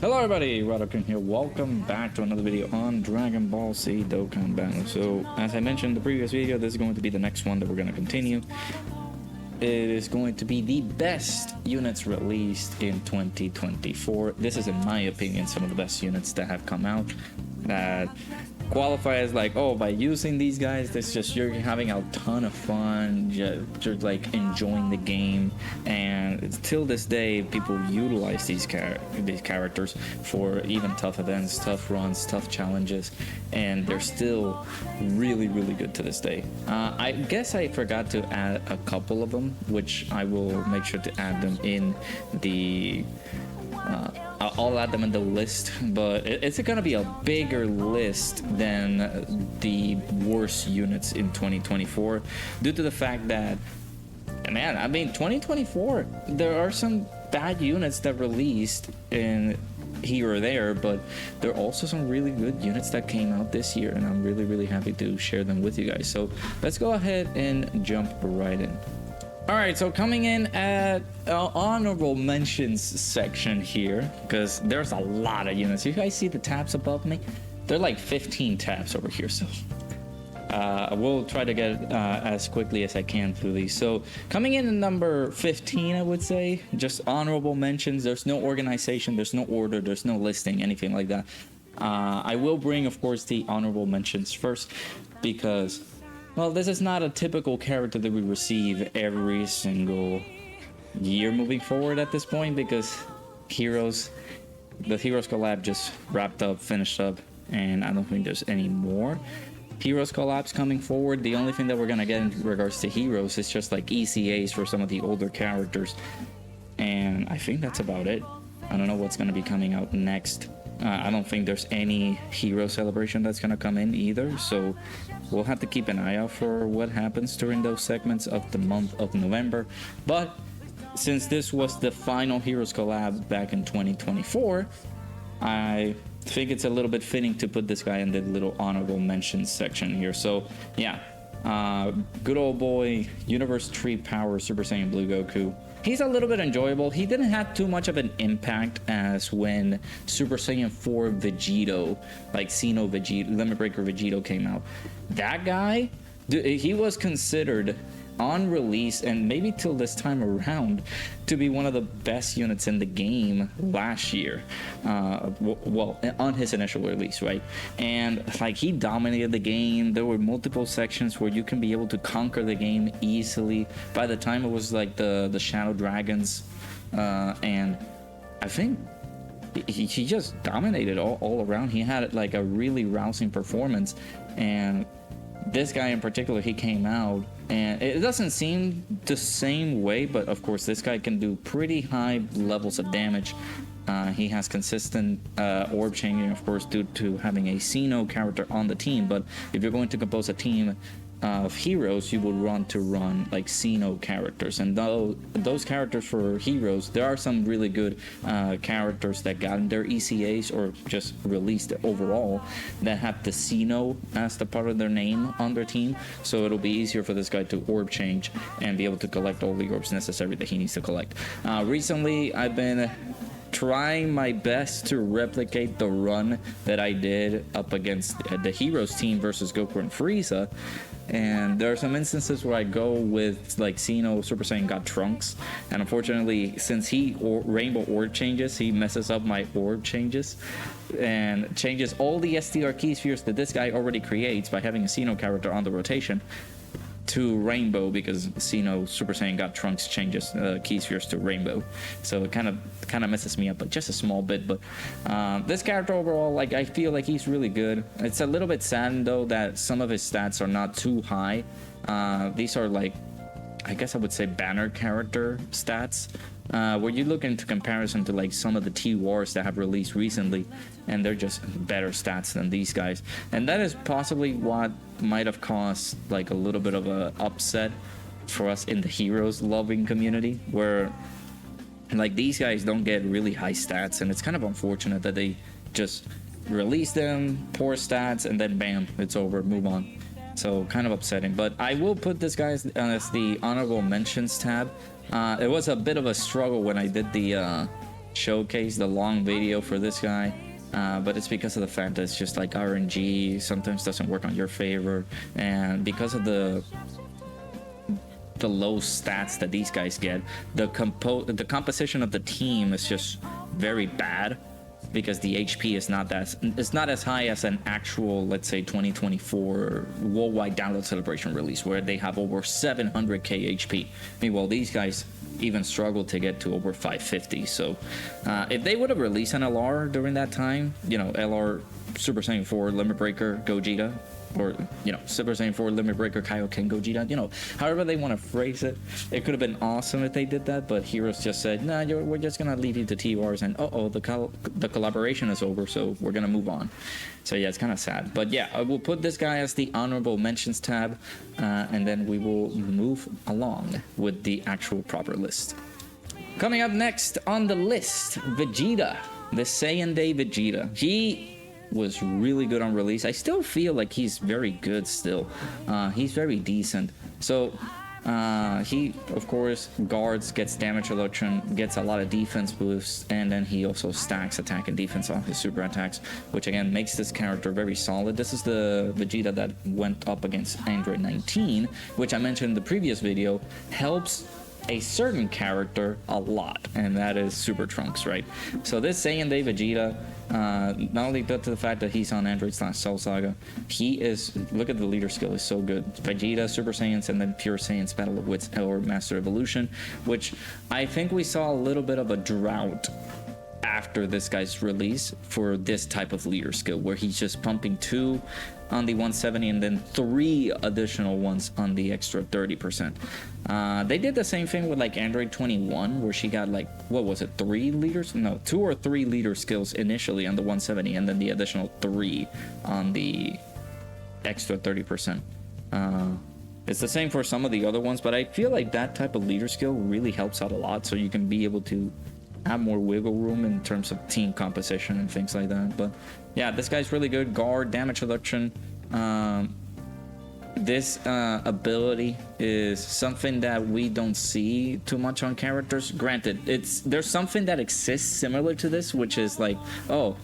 Hello everybody, Dokkan here. Welcome back to another video on Dragon Ball Z Dokkan Battle. So, as I mentioned in the previous video, this is going to be the next one that we're going to continue. It is going to be the best units released in 2024. This is, in my opinion, some of the best units that have come out that qualify as like, oh, by using these guys, this just you're having a ton of fun, just like enjoying the game. And till this day, people utilize these characters for even tough events, tough runs, tough challenges, and they're still really good to this day. I guess I forgot to add a couple of them, which I will make sure to add them in the I'll add them in the list, but it's gonna be a bigger list than the worst units in 2024 due to the fact that, man, I mean, 2024, there are some bad units that released in here or there, but there are also some really good units that came out this year, and I'm really happy to share them with you guys. So let's go ahead and jump right in. Alright, so coming in at honorable mentions section here, because there's a lot of units. You guys see the tabs above me? They're like 15 tabs over here, so I will try to get as quickly as I can through these. So coming in at number 15, I would say, just honorable mentions. There's no organization, there's no order, there's no listing, anything like that. I will bring, of course, the honorable mentions first, because, well, this is not a typical character that we receive every single year moving forward at this point, because the Heroes collab just wrapped up, finished up, and I don't think there's any more Heroes collabs coming forward. The only thing that we're gonna get in regards to Heroes is just like ECAs for some of the older characters, and I think that's about it. I don't know what's gonna be coming out next. I don't think there's any hero celebration that's gonna come in either, so we'll have to keep an eye out for what happens during those segments of the month of November. But since this was the final Heroes collab back in 2024, I think it's a little bit fitting to put this guy in the little honorable mentions section here. So yeah, good old boy, Universe Tree Power Super Saiyan Blue Goku. He's a little bit enjoyable. He didn't have too much of an impact as when Super Saiyan 4 Vegito, like Xeno Vegito, Limit Breaker Vegito came out. That guy, he was considered on release, and maybe till this time around, to be one of the best units in the game last year. Well, on his initial release, right? And like, he dominated the game. There were multiple sections where you can be able to conquer the game easily. By the time it was like the Shadow Dragons, and I think he just dominated all around. He had like a really rousing performance, and this guy in particular, he came out, and it doesn't seem the same way, but of course this guy can do pretty high levels of damage. He has consistent orb changing, of course, due to having a Xeno character on the team. But if you're going to compose a team of heroes, you would want to run like Xeno characters, and those characters for heroes, there are some really good characters that got their ECAs or just released overall that have the Xeno as the part of their name on their team, so it'll be easier for this guy to orb change and be able to collect all the orbs necessary that he needs to collect. Recently, I've been trying my best to replicate the run that I did up against the Heroes team versus Goku and Frieza. And there are some instances where I go with like Xeno Super Saiyan God Trunks, and unfortunately, since he rainbow orb changes, he messes up my orb changes and changes all the STR key spheres that this guy already creates by having a Xeno character on the rotation to rainbow, because Xeno Super Saiyan God Trunks changes key spheres to rainbow, so it kind of messes me up, but just a small bit. But this character overall, like, I feel like he's really good. It's a little bit sad though that some of his stats are not too high. These are like, I guess I would say, banner character stats, where you look into comparison to like some of the T-Wars that have released recently, and they're just better stats than these guys. And that is possibly what might have caused like a little bit of a upset for us in the Heroes loving community, where like these guys don't get really high stats, and it's kind of unfortunate that they just release them, poor stats, and then bam, it's over, move on. So kind of upsetting. But I will put this guy as the honorable mentions tab. It was a bit of a struggle when I did the showcase the long video for this guy. But it's because of the fact that it's just like RNG sometimes doesn't work on your favor, and because of the low stats that these guys get, the composition of the team is just very bad, because the HP is not as high as an actual, let's say, 2024 worldwide download celebration release, where they have over 700k HP. Meanwhile, these guys even struggle to get to over 550. So if they would have released an LR during that time, you know, LR Super Saiyan 4 Limit Breaker Gogeta, or, you know, Super Saiyan 4 Limit Breaker Kaioken Gogeta, you know, however they want to phrase it, it could have been awesome if they did that. But Heroes just said, nah, we're just gonna leave you to TORs, and the collaboration is over, so we're gonna move on. So yeah, it's kind of sad. But yeah, I will put this guy as the honorable mentions tab, and then we will move along with the actual proper list. Coming up next on the list, Vegeta, the Saiyan Day Vegeta. He was really good on release. I still feel like he's very good still. He's very decent. So he, of course, guards, gets damage reduction, gets a lot of defense boosts, and then he also stacks attack and defense on his super attacks, which again makes this character very solid. This is the Vegeta that went up against Android 19, which I mentioned in the previous video, helps a certain character a lot, and that is Super Trunks, right? So this Saiyan Day Vegeta, not only due to the fact that he's on Android/Cell Saga, he is, look at the leader skill, is so good. Vegeta, Super Saiyans, and then Pure Saiyans Battle of Wits or Master Evolution, which I think we saw a little bit of a drought after this guy's release for this type of leader skill, where he's just pumping 2 on the 170 and then 3 additional ones on the extra 30%. They did the same thing with like Android 21, where she got like, what was it, 3 leaders? No, 2 or 3 leader skills initially on the 170, and then the additional 3 on the extra 30%. It's the same for some of the other ones, but I feel like that type of leader skill really helps out a lot, so you can be able to have more wiggle room in terms of team composition and things like that. But yeah, this guy's really good. Guard, damage reduction. This ability is something that we don't see too much on characters. Granted, there's something that exists similar to this, which is like, oh,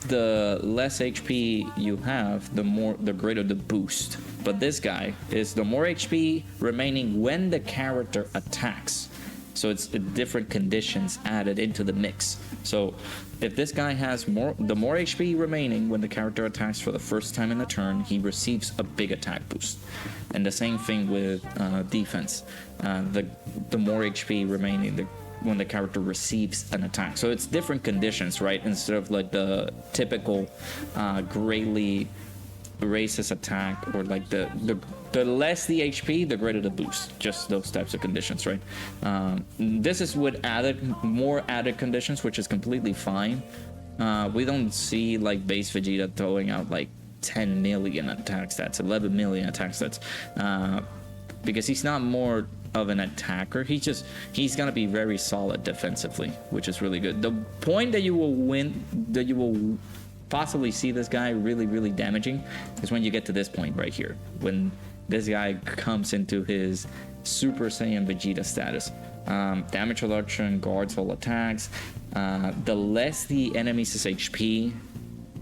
the less HP you have, the greater the boost. But this guy is the more HP remaining when the character attacks. So it's different conditions added into the mix. So if this guy has the more HP remaining when the character attacks for the first time in the turn, he receives a big attack boost. And the same thing with defense. The more HP remaining when the character receives an attack. So it's different conditions, right? Instead of like the typical greatly raises attack, or like the less the HP, the greater the boost. Just those types of conditions, right? This is with more added conditions, which is completely fine. We don't see like base Vegeta throwing out like 10 million attack stats, 11 million attack stats, because he's not more of an attacker. He's gonna be very solid defensively, which is really good. The point that you will possibly see this guy really damaging is when you get to this point right here, when this guy comes into his Super Saiyan Vegeta status. Damage reduction, guards all attacks. The less the enemy's HP,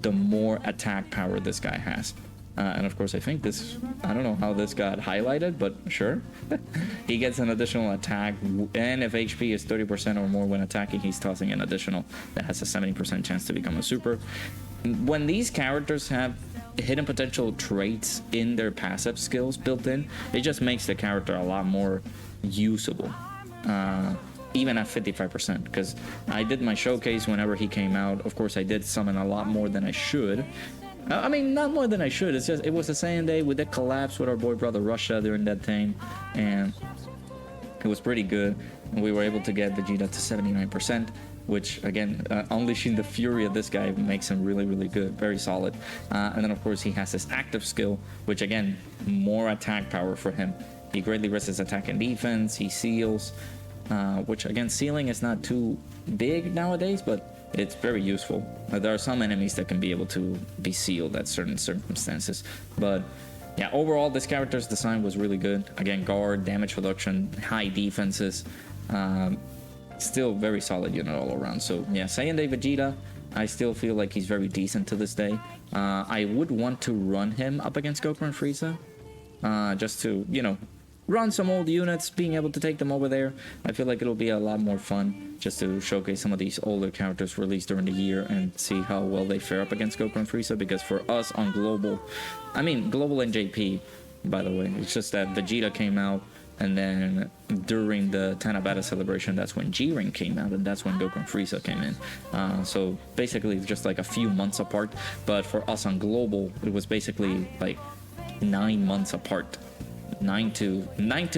the more attack power this guy has. And of course, I think this, I don't know how this got highlighted, but sure. He gets an additional attack, and if HP is 30% or more when attacking, he's tossing an additional that has a 70% chance to become a super. When these characters have hidden potential traits in their passive skills built in, it just makes the character a lot more usable, even at 55%. Because I did my showcase whenever he came out. Of course, I did summon a lot more than I should. I mean, not more than I should. It's just, it was a Saiyan Day. We did collapse with our boy brother Russia during that thing, and it was pretty good. And we were able to get Vegeta to 79%. Which again, unleashing the fury of this guy makes him really good, very solid. And then of course he has his active skill, which again, more attack power for him. He greatly resists attack and defense. He seals, which again, sealing is not too big nowadays, but it's very useful. There are some enemies that can be able to be sealed at certain circumstances, but yeah, overall this character's design was really good. Again, guard, damage reduction, high defenses. still very solid unit all around. So yeah, Saiyan Day Vegeta, I still feel like he's very decent to this day. I would want to run him up against Goku and Frieza, just to, you know, run some old units, being able to take them over there. I feel like it'll be a lot more fun just to showcase some of these older characters released during the year and see how well they fare up against Goku and Frieza, because for us on Global, I mean, Global and JP, by the way, it's just that Vegeta came out, and then during the Tanabata celebration, that's when G-Ring came out, and that's when Goku and Frieza came in. So basically just like a few months apart, but for us on Global, it was basically like 9 months apart. 9 to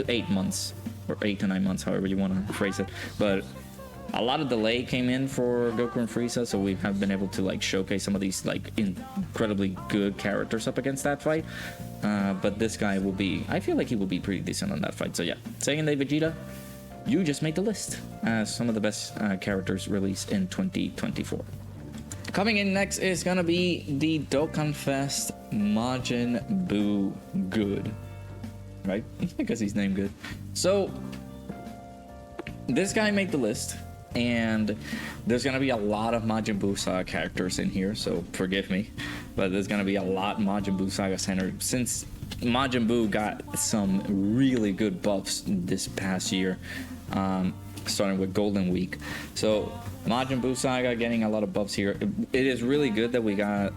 8 months, or 8 to 9 months, however you want to phrase it. But a lot of delay came in for Goku and Frieza, so we have been able to like showcase some of these like incredibly good characters up against that fight. But this guy will be, I feel like he will be pretty decent on that fight. So yeah, Saiyan Day Vegeta, you just made the list as some of the best characters released in 2024. Coming in next is gonna be the Dokkan Fest Majin Buu Good. Right? Because he's named good. So this guy made the list, and there's gonna be a lot of Majin Buu Saga characters in here, so forgive me, but there's gonna be a lot Majin Buu Saga centered, since Majin Buu got some really good buffs this past year, starting with Golden Week. So Majin Buu Saga getting a lot of buffs here. It is really good that we got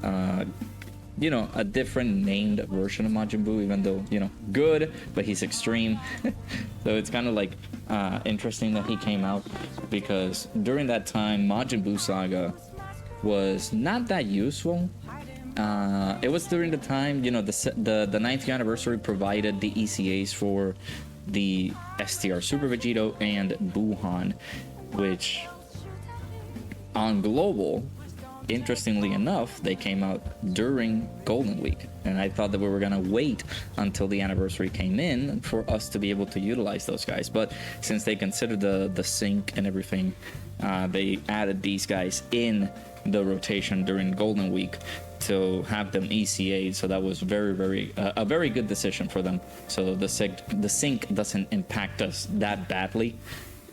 you know, a different named version of Majin Buu, even though, you know, good, but he's extreme. So it's kind of like interesting that he came out, because during that time Majin Buu Saga was not that useful. It was during the time, you know, the 9th anniversary provided the ECAs for the STR Super Vegito and Buuhan, which on Global, interestingly enough, they came out during Golden Week, and I thought that we were gonna wait until the anniversary came in for us to be able to utilize those guys. But since they considered the sync and everything, they added these guys in the rotation during Golden Week to have them ECA'd. So that was a very good decision for them. So the sync doesn't impact us that badly,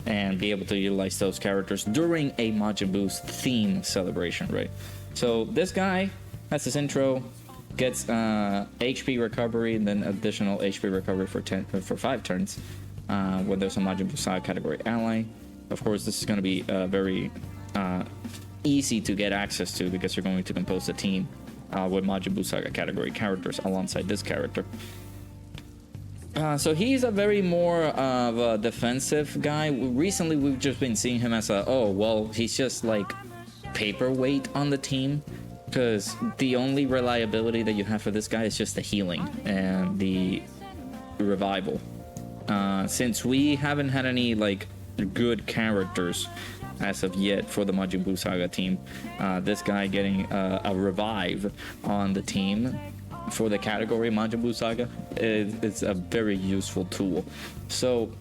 and be able to utilize those characters during a Majin Buu's theme celebration, right? So this guy has his intro, gets HP recovery, and then additional HP recovery for 5 turns when there's a Majin Buu Saga category ally. Of course, this is going to be very easy to get access to, because you're going to compose a team with Majin Buu Saga category characters alongside this character. So he's a very more of a defensive guy. Recently, we've just been seeing him as a, oh, well, he's just like paperweight on the team, because the only reliability that you have for this guy is just the healing and the revival. Since we haven't had any like good characters as of yet for the Majin Buu Saga team, this guy getting a revive on the team for the category Majin Buu Saga is a very useful tool. So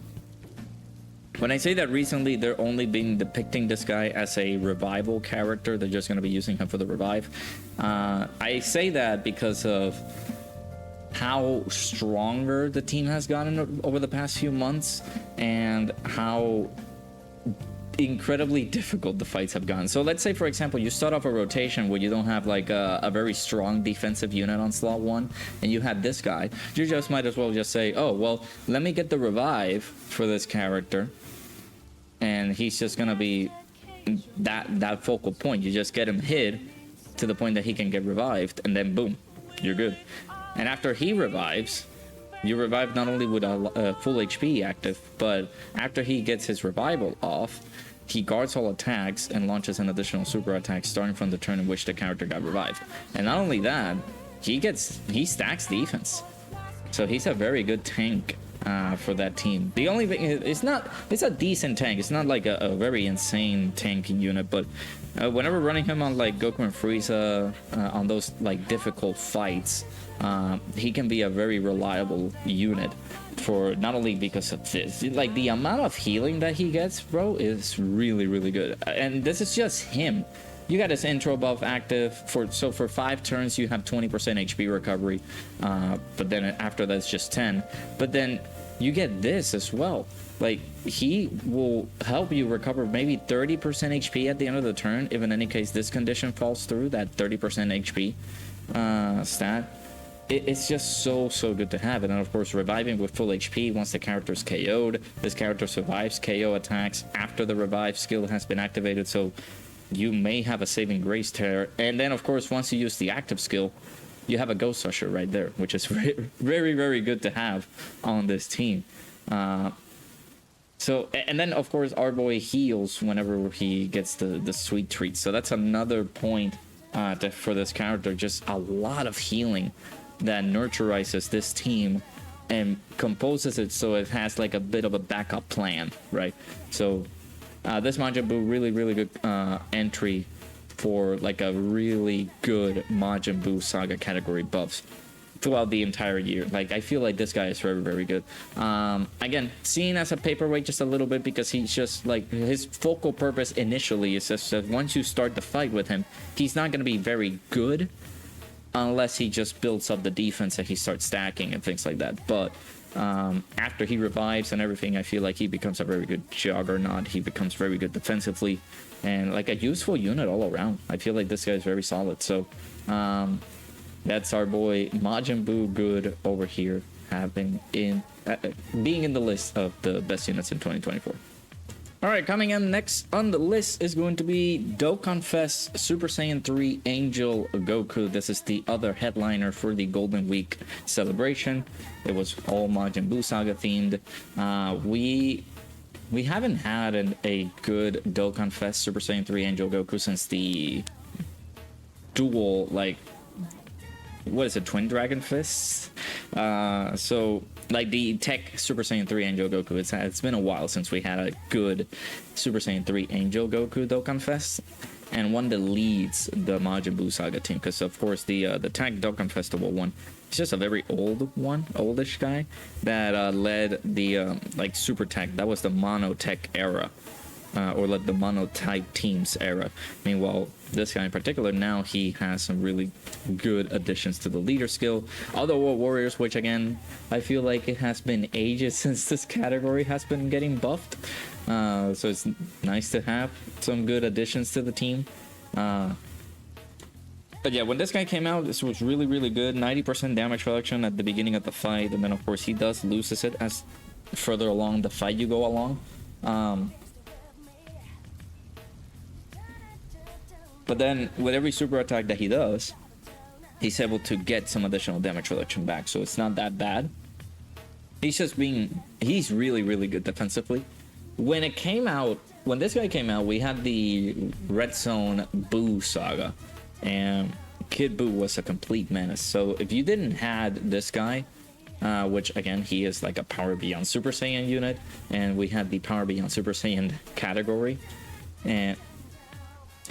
when I say that recently they're only been depicting this guy as a revival character, they're just going to be using him for the revive. I say that because of how stronger the team has gotten over the past few months, and how incredibly difficult the fights have gone. So let's say, for example, you start off a rotation where you don't have like a very strong defensive unit on slot 1, and you have this guy. You just might as well just say, oh, well, let me get the revive for this character, and he's just gonna be that focal point. You just get him hit to the point that he can get revived, and then boom, you're good. And after he revives, you revive not only with a full HP active, but after he gets his revival off, he guards all attacks and launches an additional super attack starting from the turn in which the character got revived. And not only that, he stacks defense. So he's a very good tank for that team. The only thing is, it's a decent tank. It's not like a very insane tanking unit, but whenever running him on like Goku and Frieza on those like difficult fights, he can be a very reliable unit, for not only because of this, like the amount of healing that he gets, bro, is really, really good. And this is just him. You got his intro buff active for 5 turns you have 20% HP recovery, but then after that's just 10. But then you get this as well. Like, he will help you recover maybe 30% HP at the end of the turn, if in any case this condition falls through, that 30% HP stat. It's just so good to have it. And of course, reviving with full HP once the character's KO'd. This character survives KO attacks after the revive skill has been activated, so you may have a saving grace there. And then of course, once you use the active skill, you have a Ghost Usher right there, which is very good to have on this team. So, and then of course our boy heals whenever he gets the sweet treats. So that's another point for this character, just a lot of healing that nurturizes this team and composes it so it has like a bit of a backup plan, right? So this Majin Buu really good entry for like a really good Majin Buu Saga category buffs throughout the entire year. Like, I feel like this guy is very good. Again, seen as a paperweight just a little bit, because he's just like, his focal purpose initially is just that once you start the fight with him, he's not going to be very good unless he just builds up the defense and he starts stacking and things like that. But after he revives and everything, I feel like he becomes a very good juggernaut. He becomes very good defensively and like a useful unit all around. I feel like this guy is very solid. So that's our boy Majin Buu good over here, having being in the list of the best units in 2024. Alright, coming in next on the list is going to be Dokkan Fest Super Saiyan 3 Angel Goku. This is the other headliner for the Golden Week celebration. It was all Majin Buu Saga themed. We haven't had a good Dokkan Fest Super Saiyan 3 Angel Goku since the dual, like, what is it, Twin Dragon Fists? So like the tech Super Saiyan 3 Angel Goku, it's been a while since we had a good Super Saiyan 3 Angel Goku Dokkan Fest, and one that leads the Majin Buu Saga team, because of course the tech Dokkan Festival one, it's just a very oldish guy that led the like super tech. That was the mono tech era, or like the mono type teams era. Meanwhile, this guy in particular, now he has some really good additions to the leader skill. Other World Warriors, which again, I feel like it has been ages since this category has been getting buffed. So it's nice to have some good additions to the team. But yeah, when this guy came out, this was really good. 90% damage reduction at the beginning of the fight, and then of course he does loses it as further along the fight you go along. But then with every super attack that he does, he's able to get some additional damage reduction back, so it's not that bad. He's really good defensively. When this guy came out, we had the Red Zone Buu Saga, and Kid Buu was a complete menace. So if you didn't had this guy, which again, he is like a Power Beyond Super Saiyan unit, and we had the Power Beyond Super Saiyan category, and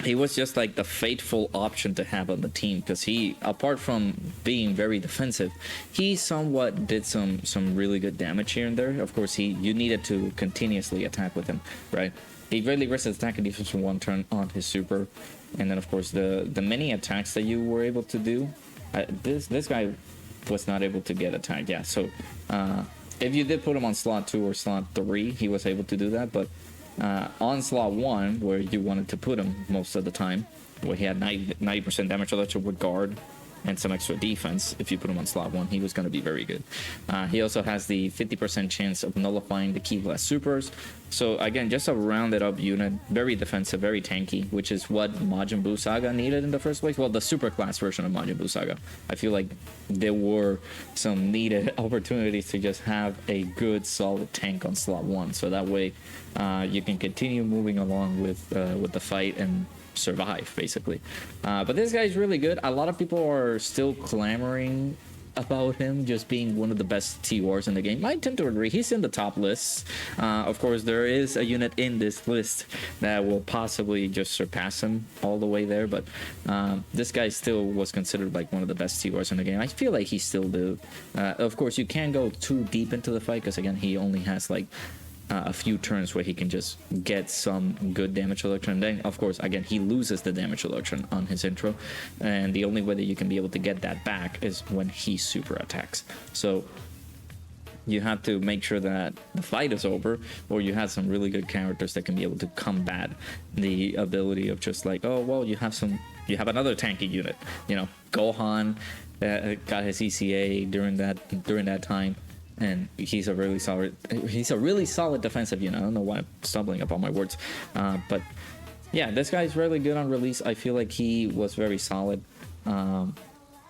he was just like the fateful option to have on the team, because he, apart from being very defensive, he somewhat did some really good damage here and there. Of course, you needed to continuously attack with him, right? He really risks attack and defense for one turn on his super, and then of course the many attacks that you were able to do, this guy was not able to get attacked. Yeah, so if you did put him on slot 2 or slot 3, he was able to do that, but on slot 1, where you wanted to put him most of the time, where he had 90% damage reduction with guard and some extra defense, if you put him on slot 1, he was going to be very good. He also has the 50% chance of nullifying the Ki Blast supers. So again, just a rounded up unit, very defensive, very tanky, which is what Majin Buu Saga needed in the first place. Well, the super class version of Majin Buu Saga. I feel like there were some needed opportunities to just have a good solid tank on slot 1, so that way you can continue moving along with the fight and survive, basically. But this guy is really good. A lot of people are still clamoring about him just being one of the best TORs in the game. I tend to agree. He's in the top lists. Of course, there is a unit in this list that will possibly just surpass him all the way there, but this guy still was considered like one of the best TORs in the game. I feel like he still do. Of course, you can't go too deep into the fight, because again, he only has like a few turns where he can just get some good damage reduction. And then, of course, again, he loses the damage reduction on his intro, and the only way that you can be able to get that back is when he super attacks. So you have to make sure that the fight is over, or you have some really good characters that can be able to combat the ability of just like, oh well, you have another tanky unit. You know, Gohan got his ECA during that time, and he's a really solid defensive unit. I don't know why I'm stumbling up on my words, but yeah, this guy's really good on release. I feel like he was very solid.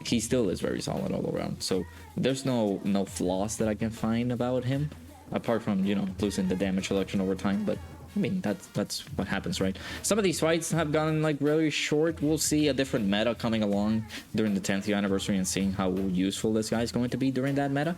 He still is very solid all around. So there's no flaws that I can find about him, apart from, you know, losing the damage selection over time. But I mean, that's what happens, right? Some of these fights have gotten like really short. We'll see a different meta coming along during the 10th year anniversary and seeing how useful this guy is going to be during that meta.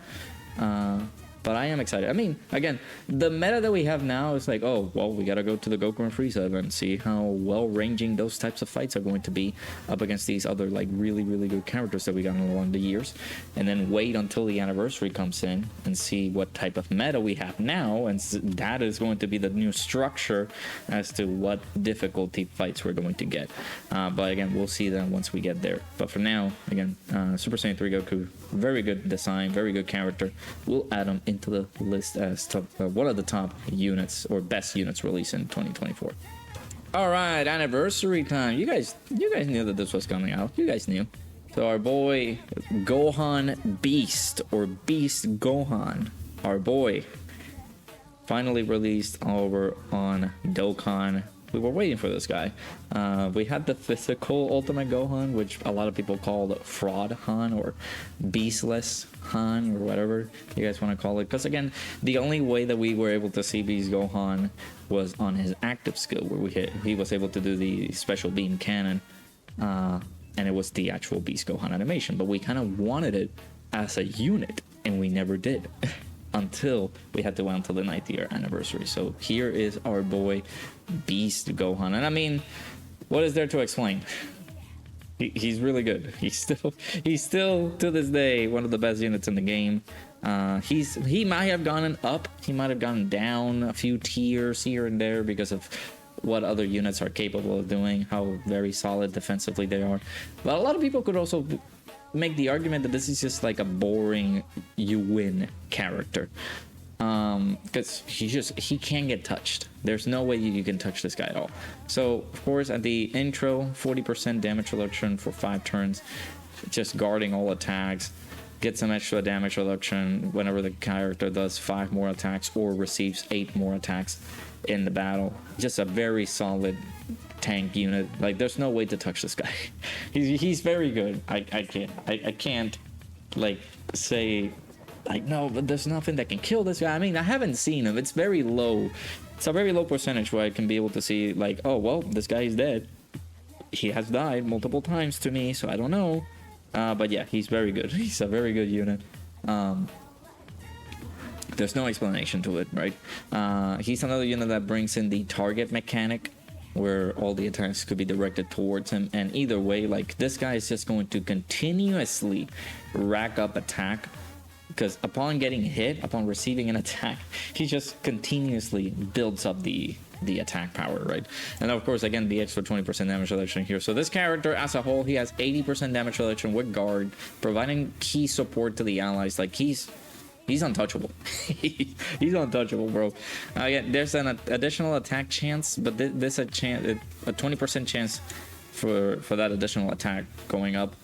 But I am excited. I mean, again, the meta that we have now is like, oh, well, we gotta go to the Goku and Frieza event and see how well-ranging those types of fights are going to be up against these other, like, really, really good characters that we got along the years. And then wait until the anniversary comes in and see what type of meta we have now. And that is going to be the new structure as to what difficulty fights we're going to get. But again, we'll see that once we get there. But for now, again, Super Saiyan 3 Goku, very good design, very good character. We'll add him into the list as top, one of the top units or best units released in 2024. All right, anniversary time. You guys knew that this was coming out. You guys knew. So our boy Gohan Beast, or Beast Gohan, our boy, finally released over on Dokkan. We were waiting for this guy. We had the physical Ultimate Gohan, which a lot of people called Fraud Han or Beastless Han or whatever you guys want to call it. Because again, the only way that we were able to see Beast Gohan was on his active skill, where he was able to do the special beam cannon, and it was the actual Beast Gohan animation. But we kind of wanted it as a unit, and we never did. Until we had to wait until the 9th year anniversary. So here is our boy Beast Gohan, and I mean, what is there to explain? He's really good. He's still to this day one of the best units in the game. He might have gone up, he might have gone down a few tiers here and there because of what other units are capable of doing, how very solid defensively they are. But a lot of people could also make the argument that this is just like a boring you win character, because he can't get touched. There's no way you can touch this guy at all. So of course at the intro, 40% damage reduction for 5 turns, just guarding all attacks, get some extra damage reduction whenever the character does 5 more attacks or receives 8 more attacks in the battle. Just a very solid tank unit. Like, there's no way to touch this guy. he's very good. I can't like say like, no, but there's nothing that can kill this guy. I mean, I haven't seen him. It's very low. It's a very low percentage where I can be able to see like, oh well, this guy is dead. He has died multiple times to me, so I don't know. But yeah, he's very good. He's a very good unit. There's no explanation to it, right? He's another unit that brings in the target mechanic, where all the attacks could be directed towards him, and either way, like, this guy is just going to continuously rack up attack, because upon getting hit, upon receiving an attack, he just continuously builds up the attack power, right? And of course, again, the extra 20% damage reduction here. So this character as a whole, he has 80% damage reduction with guard, providing key support to the allies. Like, he's untouchable. He's untouchable, bro. Again, there's an additional attack chance, but there's a 20% chance for that additional attack going up.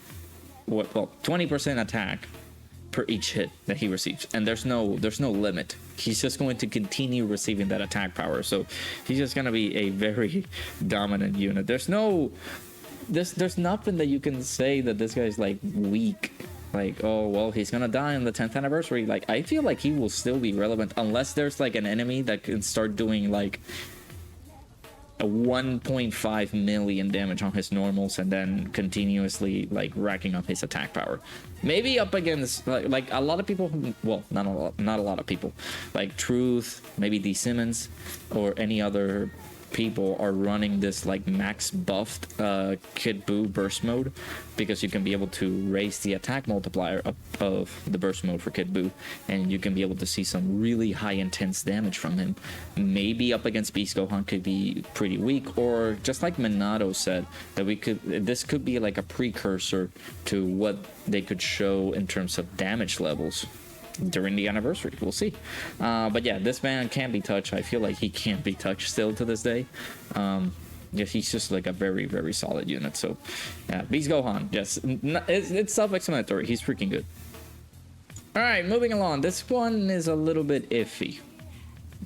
Well, 20% attack per each hit that he receives, and there's no limit. He's just going to continue receiving that attack power. So he's just gonna be a very dominant unit. There's nothing that you can say that this guy's like weak. Like, oh well, he's gonna die on the 10th anniversary. Like, I feel like he will still be relevant unless there's like an enemy that can start doing like a 1.5 million damage on his normals and then continuously like racking up his attack power. Maybe up against like a lot of people, well, not a lot of people, like Truth, maybe D Simmons, or any other people are running this like max buffed Kid Buu burst mode, because you can be able to raise the attack multiplier of the burst mode for Kid Buu, and you can be able to see some really high intense damage from him. Maybe up against Beast Gohan could be pretty weak, or just like Minato said, that this could be like a precursor to what they could show in terms of damage levels during the anniversary. We'll see. But yeah, this man can't be touched. I feel like he can't be touched still to this day. Yeah, he's just like a very, very solid unit. So yeah, Beast Gohan, yes, it's self-explanatory. He's freaking good. All right, moving along. This one is a little bit iffy.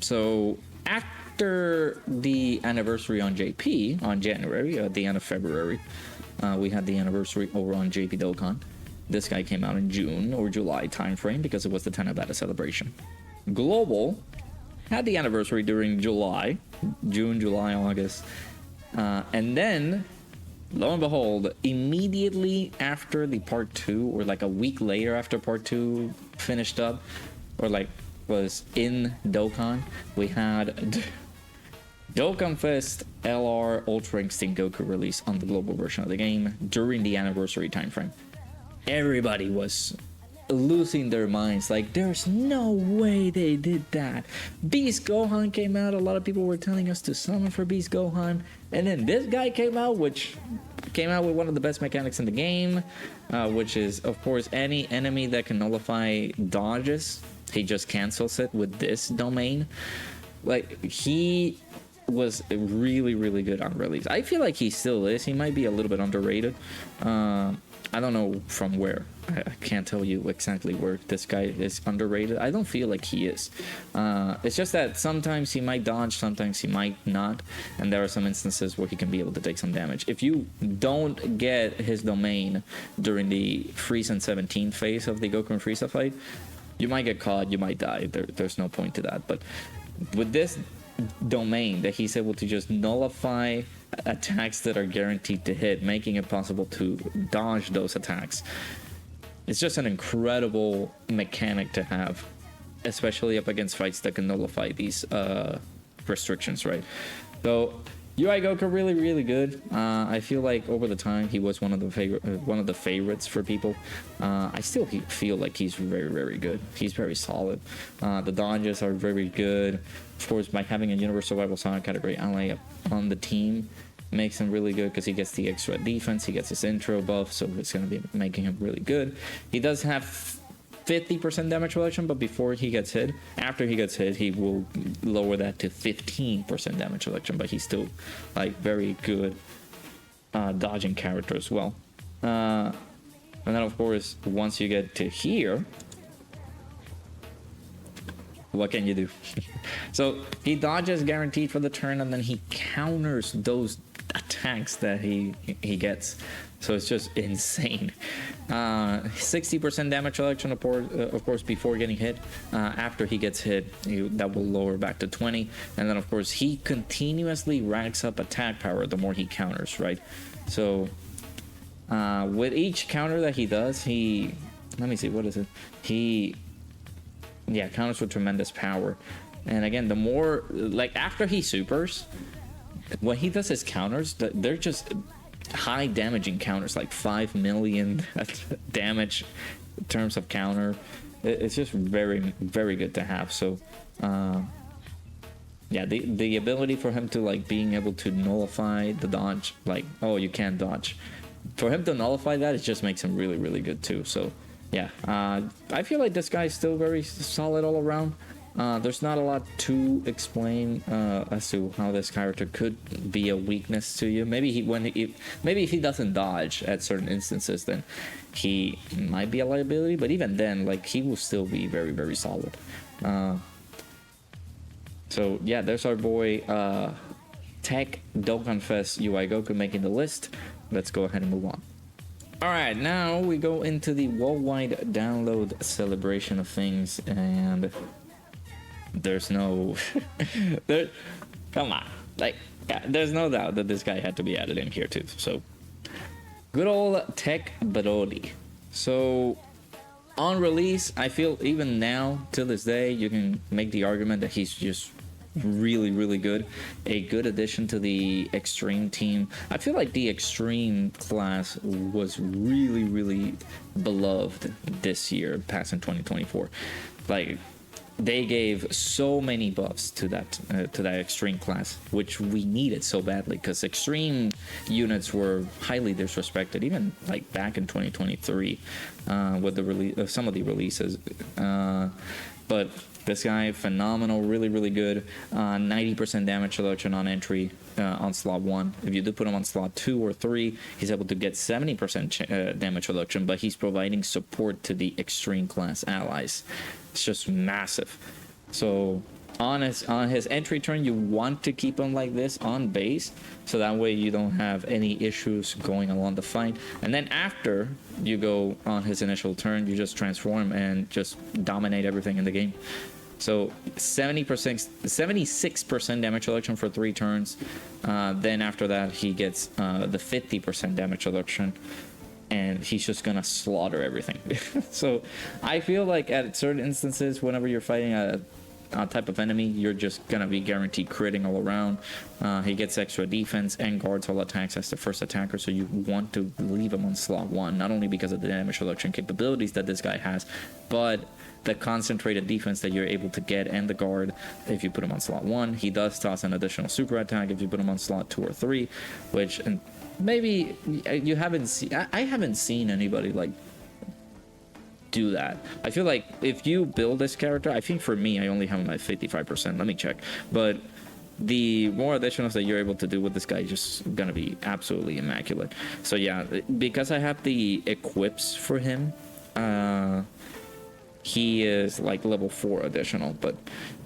So after the anniversary on JP on January, at the end of February, we had the anniversary over on JP Dokkan. This guy came out in June or July timeframe because it was the 10 Abata celebration. Global had the anniversary during July, June, July, August. And then, lo and behold, immediately after the part 2, or like a week later after part 2 finished up, or like was in Dokkan, we had Dokkan Fest LR Ultra Instinct Goku release on the global version of the game during the anniversary timeframe. Everybody was losing their minds, like there's no way they did that. Beast Gohan came out, a lot of people were telling us to summon for Beast Gohan, and then this guy came out, which came out with one of the best mechanics in the game, which is of course any enemy that can nullify dodges, he just cancels it with this domain. Like, he was really, really good on release. I feel like he still is. He might be a little bit underrated. I don't know from where. I can't tell you exactly where this guy is underrated. I don't feel like he is. It's just that sometimes he might dodge, sometimes he might not. And there are some instances where he can be able to take some damage. If you don't get his domain during the Frieza 17 phase of the Goku and Frieza fight, you might get caught, you might die. There's no point to that. But with this domain that he's able to just nullify attacks that are guaranteed to hit, making it possible to dodge those attacks, it's just an incredible mechanic to have, especially up against fights that can nullify these restrictions, right? So UI Goku really, really good. I feel like over the time he was one of the favorites for people. I still feel like he's very, very good. He's very solid. The dodges are very good. Of course, by having a Universal Survival Sonic category ally on the team makes him really good because he gets the extra defense, he gets his intro buff, so it's going to be making him really good. He does have 50% damage reduction, but before he gets hit, after he gets hit, he will lower that to 15% damage reduction, but he's still like very good dodging character as well. And then of course, once you get to here, what can you do? So he dodges guaranteed for the turn, and then he counters those attacks that he gets. So it's just insane. 60% damage reduction, of course, before getting hit. After he gets hit, that will lower back to 20. And then, of course, he continuously racks up attack power the more he counters, right? So with each counter that he does, let me see, what is it? Yeah, counters with tremendous power. And again, the more, like, after he supers, when he does his counters, they're just high damaging counters, like 5 million damage in terms of counter. It's just very, very good to have. So yeah, the ability for him to, like, being able to nullify the dodge, like, oh, you can't dodge, for him to nullify that, it just makes him really, really good too. So yeah, I feel like this guy is still very solid all around. There's not a lot to explain as to how this character could be a weakness to you. Maybe if he doesn't dodge at certain instances, then he might be a liability. But even then, like, he will still be very, very solid. So yeah, there's our boy Tech Dokkan Fest UI Goku making the list. Let's go ahead and move on. Alright, now we go into the worldwide download celebration of things, and there's no come on, like, yeah, there's no doubt that this guy had to be added in here too. So good old Tech Brody. So on release, I feel even now till this day you can make the argument that he's just really, really good. A good addition to the Extreme team. I feel like the Extreme class was really, really beloved this year, past in 2024. Like, they gave so many buffs to that extreme class, which we needed so badly, because extreme units were highly disrespected, even like back in 2023 with the release of some of the releases. But this guy, phenomenal, really good. 90% damage reduction on entry on slot 1. If you do put him on slot 2 or 3, he's able to get 70% damage reduction, but he's providing support to the extreme class allies. It's just massive. So on his entry turn, you want to keep him like this on base, so that way you don't have any issues going along the fight. And then after you go on his initial turn, you just transform and just dominate everything in the game. So 76% damage reduction for 3 turns. Then after that, he gets the 50% damage reduction, and he's just gonna slaughter everything. So I feel like at certain instances, whenever you're fighting a type of enemy, you're just gonna be guaranteed critting all around. He gets extra defense and guards all attacks as the first attacker, so you want to leave him on slot 1, not only because of the damage reduction capabilities that this guy has, but the concentrated defense that you're able to get, and the guard if you put him on slot 1. He does toss an additional super attack if you put him on slot 2 or 3, which, and maybe you haven't seen, I haven't seen anybody like do that. I feel like if you build this character, I think for me, I only have him at 55%. Let me check. But the more additionals that you're able to do with this guy is just gonna be absolutely immaculate. So yeah, because I have the equips for him, he is like level 4 additional, but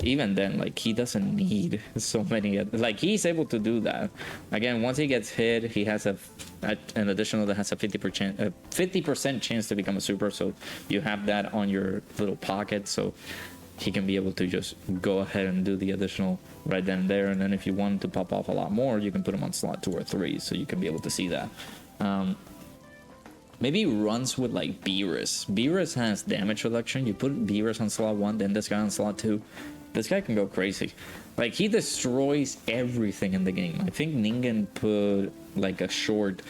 even then, like, he doesn't need so many, like, he's able to do that. Again, once he gets hit, he has an additional that has a 50% chance to become a super, so you have that on your little pocket, so he can be able to just go ahead and do the additional right then and there. And then if you want to pop off a lot more, you can put him on slot 2 or 3, so you can be able to see that. Maybe runs with like Beerus. Beerus has damage reduction. You put Beerus on slot 1, then this guy on slot 2. This guy can go crazy. Like, he destroys everything in the game. I think Ningen put like a short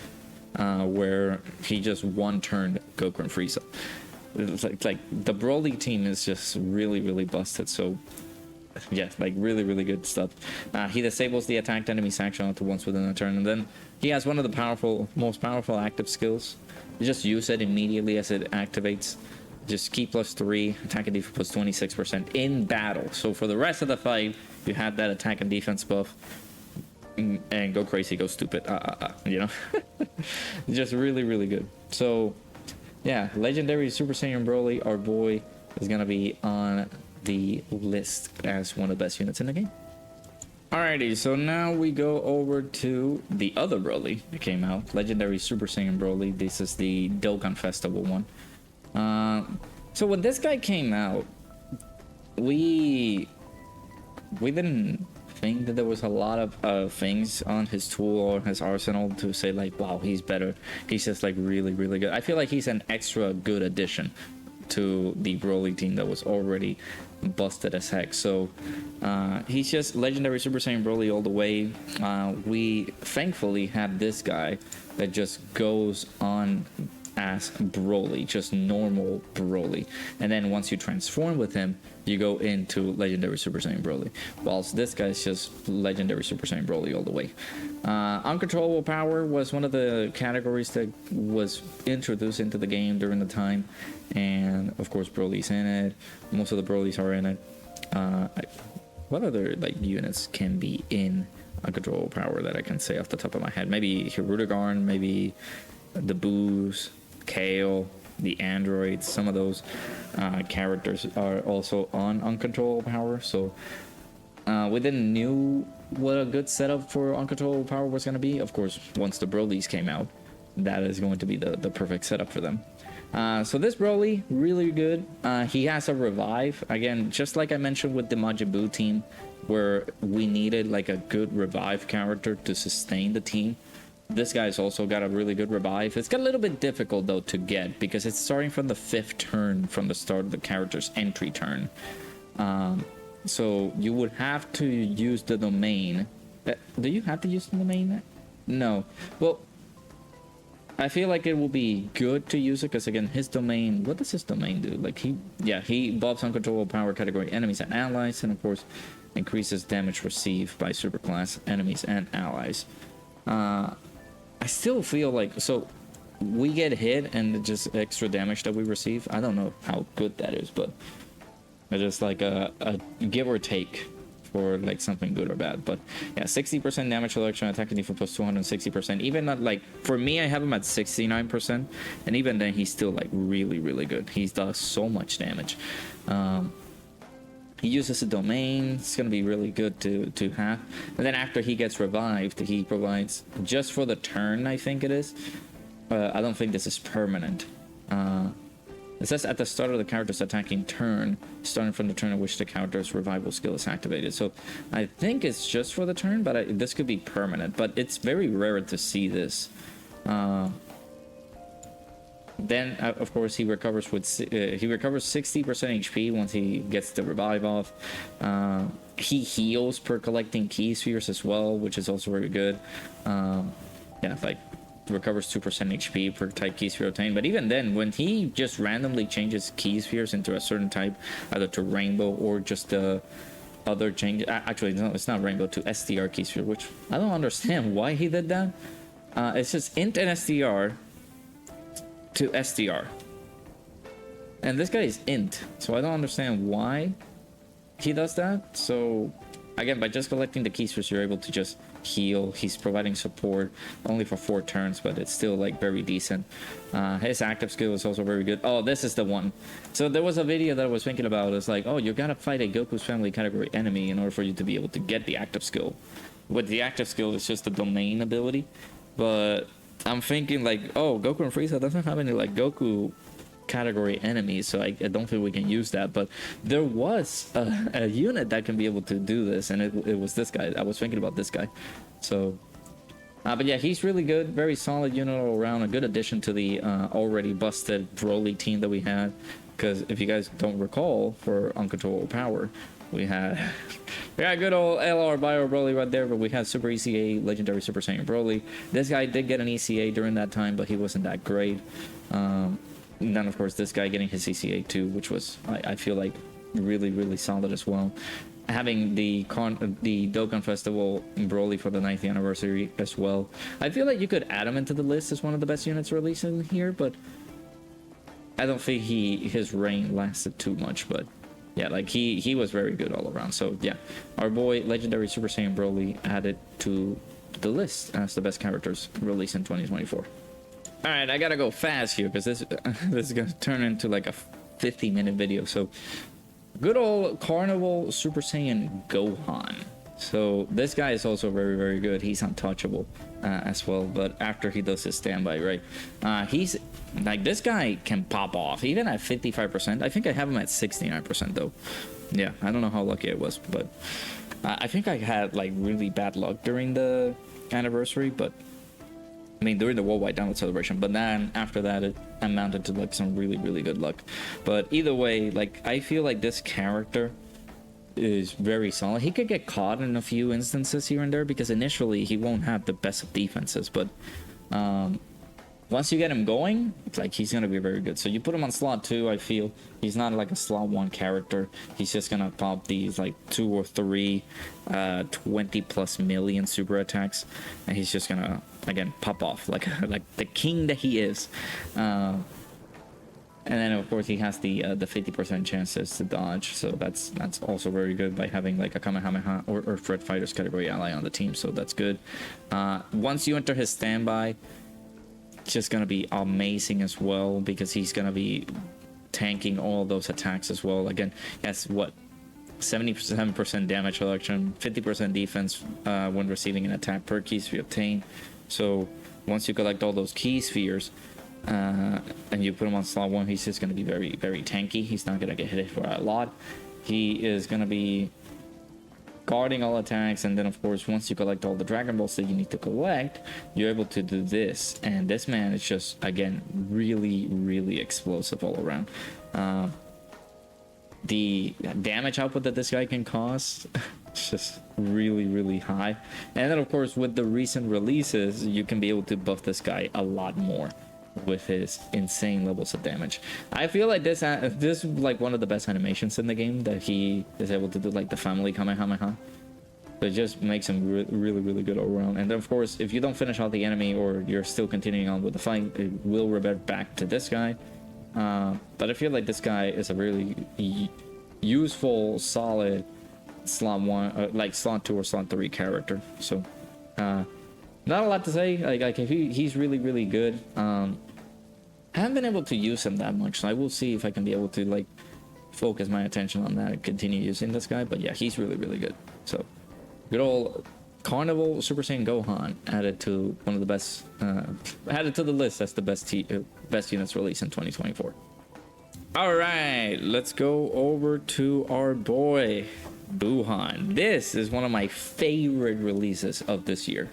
where he just one-turned Goku and Frieza. It's like the Broly team is just really busted. So yeah, like really good stuff. He disables the attacked enemy's action onto once within a turn, and then he has one of the most powerful active skills. You just use it immediately as it activates. Just key +3, attack and defense plus 26% in battle. So for the rest of the fight, you have that attack and defense buff, and go crazy, go stupid, you know. Just really good. So yeah, legendary Super Saiyan Broly, our boy, is gonna be on the list as one of the best units in the game. Alrighty, so now we go over to the other Broly that came out, legendary Super Saiyan Broly. This is the Dokkan Festival one. So when this guy came out, we didn't think that there was a lot of things on his tool or his arsenal to say like, wow, he's better. He's just like really good. I feel like he's an extra good addition to the Broly team that was already busted as heck. So he's just legendary Super Saiyan Broly all the way. We thankfully have this guy that just goes on as Broly, just normal Broly, and then once you transform with him, you go into legendary Super Saiyan Broly, whilst this guy's just legendary Super Saiyan Broly all the way. Uncontrollable power was one of the categories that was introduced into the game during the time, and of course Broly's in it. Most of the Brolys are in it. What other like units can be in uncontrollable power that I can say off the top of my head? Maybe Hirudegarn, maybe the Boos, Kale, the androids. Some of those characters are also on uncontrollable power, so we didn't knew what a good setup for uncontrollable power was going to be. Of course, once the Brolys came out, that is going to be the perfect setup for them. So this Broly, really good. He has a revive, again, just like I mentioned with the Majin Buu team, where we needed like a good revive character to sustain the team. This guy's also got a really good revive. It's got a little bit difficult though to get, because it's starting from the 5th turn from the start of the character's entry turn. So you would have to use the domain. Do you have to use the domain? No. Well, I feel like it will be good to use it because again, his domain. What does his domain do? Like he buffs uncontrollable power category enemies and allies, and of course, increases damage received by superclass enemies and allies. I still feel like so we get hit and just extra damage that we receive. I don't know how good that is, but it's just like a give or take for like something good or bad. But yeah, 60% damage reduction, attack and defense plus 260%. Even not like for me, I have him at 69%, and even then he's still like really good. He does so much damage. He uses a domain. It's gonna be really good to have. And then after he gets revived, he provides just for the turn, I think it is. I don't think this is permanent. It says at the start of the character's attacking turn, starting from the turn in which the character's revival skill is activated. So I think it's just for the turn, but this could be permanent. But it's very rare to see this. Then, of course, he recovers with 60% HP once he gets the revive off. He heals per collecting key spheres as well, which is also very good. Yeah, like recovers 2% HP per type key sphere obtained. But even then, when he just randomly changes key spheres into a certain type, either to rainbow or just the other change, actually no, it's not rainbow, to SDR key sphere, which I don't understand why he did that. It's just int and SDR to SDR, and this guy is int, so I don't understand why he does that. So again, by just collecting the key spheres, you're able to just heal. He's providing support only for 4 turns, but it's still like very decent. His active skill is also very good. Oh, this is the one. So there was a video that I was thinking about. It's like, oh, you gotta fight a Goku's family category enemy in order for you to be able to get the active skill. With the active skill, it's just the domain ability. But I'm thinking like, oh, Goku and Frieza doesn't have any like Goku category enemies, so I don't think we can use that. But there was a unit that can be able to do this, and it was this guy. I was thinking about this guy. So but yeah, he's really good, very solid unit all around, a good addition to the already busted Broly team that we had. Because if you guys don't recall, for uncontrollable power, we had good old LR Bio Broly right there, but we had Super ECA Legendary Super Saiyan Broly. This guy did get an ECA during that time, but he wasn't that great. And then of course this guy getting his ECA too, which was I feel like really solid as well. Having the Dokkan Festival in Broly for the 9th anniversary as well. I feel like you could add him into the list as one of the best units released in here, but I don't think his reign lasted too much. But yeah, like he was very good all around. So yeah, our boy Legendary Super Saiyan Broly added to the list as the best characters released in 2024. All right, I gotta go fast here because this is gonna turn into like a 50-minute video. So good old Carnival Super Saiyan Gohan. So this guy is also very good. He's untouchable as well, but after he does his standby, right, he's like, this guy can pop off even at 55%. I think I have him at 69% though. Yeah, I don't know how lucky I was, but I think I had like really bad luck during the anniversary, but I mean during the worldwide download celebration, but then after that it amounted to like some really good luck. But either way, like I feel like this character is very solid. He could get caught in a few instances here and there because initially he won't have the best of defenses, but once you get him going, it's like he's gonna be very good. So you put him on slot 2, I feel he's not like a slot 1 character. He's just gonna pop these like 2 or 3 20+ million super attacks, and he's just gonna again pop off like the king that he is. And then of course he has the 50% chances to dodge, so that's also very good by having like a Kamehameha or Threat Fighters category ally on the team, so that's good. Once you enter his standby, it's just gonna be amazing as well because he's gonna be tanking all those attacks as well. Again, that's what 77% damage reduction, 50% defense when receiving an attack per key sphere obtained. So once you collect all those key spheres, and you put him on slot 1, he's just going to be very tanky. He's not going to get hit for a lot. He is going to be guarding all attacks, and then of course once you collect all the Dragon Balls that you need to collect, you're able to do this, and this man is just again really explosive all around. The damage output that this guy can cause It's just really high. And then of course with the recent releases, you can be able to buff this guy a lot more with his insane levels of damage. I feel like this is like one of the best animations in the game, that he is able to do like the family Kamehameha. It just makes him really good all around. And then of course, if you don't finish out the enemy or you're still continuing on with the fight, it will revert back to this guy. But I feel like this guy is a really useful, solid slot 1, like slot 2 or slot 3 character. So not a lot to say. Like he's really good. I haven't been able to use him that much, so I will see if I can be able to like focus my attention on that and continue using this guy. But yeah, he's really good. So good old Carnival Super Saiyan Gohan added to one of the best, added to the list as the best units released in 2024. All right, let's go over to our boy Buhan. This is one of my favorite releases of this year.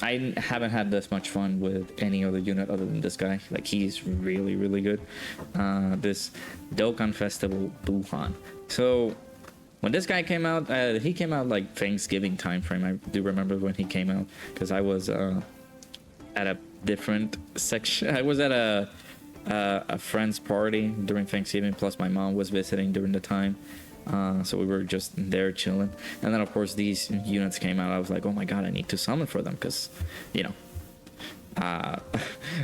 I haven't had this much fun with any other unit other than this guy. Like, he's really good. This Dokkan Festival Buhan. So when this guy came out, he came out like Thanksgiving time frame. I do remember when he came out, because I was at a different section. I was at a friend's party during Thanksgiving, plus my mom was visiting during the time. So we were just there chilling, and then of course these units came out. I was like, oh my god, I need to summon for them, because you know,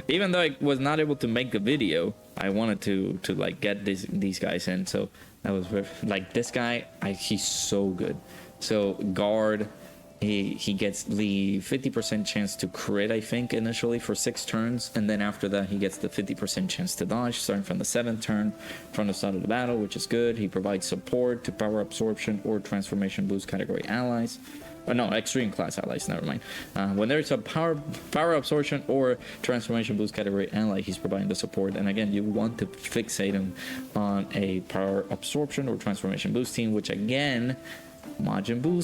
even though I was not able to make the video, I wanted to like get these guys in. So that was like, this guy, he's so good. So guard, he gets the 50% chance to crit, I think, initially for 6 turns, and then after that he gets the 50% chance to dodge starting from the 7th turn from the start of the battle, which is good. He provides support to power absorption or transformation boost category allies. No, extreme class allies, never mind. When there's a power absorption or transformation boost category ally, he's providing the support. And again, you want to fixate him on a power absorption or transformation boost team, which again, Majin Buu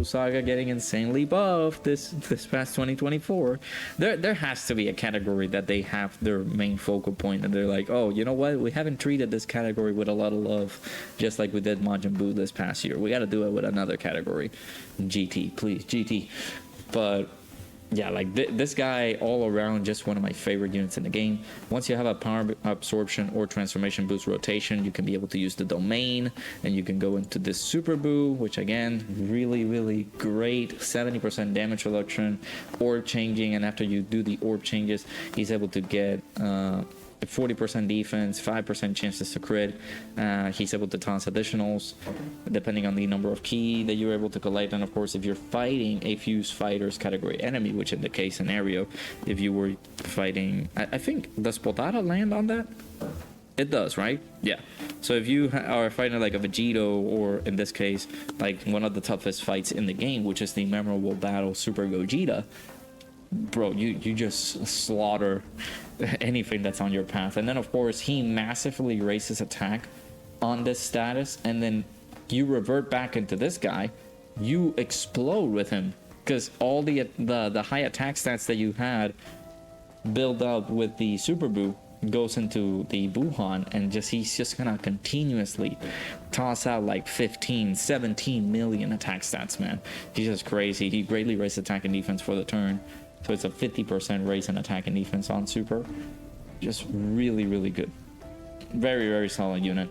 Saga getting insanely buffed this past 2024. There has to be a category that they have their main focal point, and they're like, oh, you know what, we haven't treated this category with a lot of love, just like we did Majin Buu this past year. We got to do it with another category. GT, please, GT. But yeah, like this guy all around, just one of my favorite units in the game. Once you have a power absorption or transformation boost rotation, you can be able to use the domain, and you can go into this Super Buu, which again, really great. 70% damage reduction, orb changing, and after you do the orb changes, he's able to get 40% defense, 5% chances to crit. He's able to toss additionals depending on the number of ki that you're able to collect. And of course, if you're fighting a fused fighters category enemy, which in the case scenario, if you were fighting, I think, does Podata land on that? It does, right? Yeah. So if you are fighting like a Vegito, or in this case, like one of the toughest fights in the game, which is the memorable battle Super Gogeta, bro, you just slaughter anything that's on your path. And then of course he massively raises attack on this status, and then you revert back into this guy, you explode with him, because all the high attack stats that you had build up with the Super Buu goes into the Buhan, and he's just gonna continuously toss out like 15-17 million attack stats, man. He's just crazy. He greatly raises attack and defense for the turn. So it's a 50% raise in attack and defense on Super. Just really good. Very solid unit.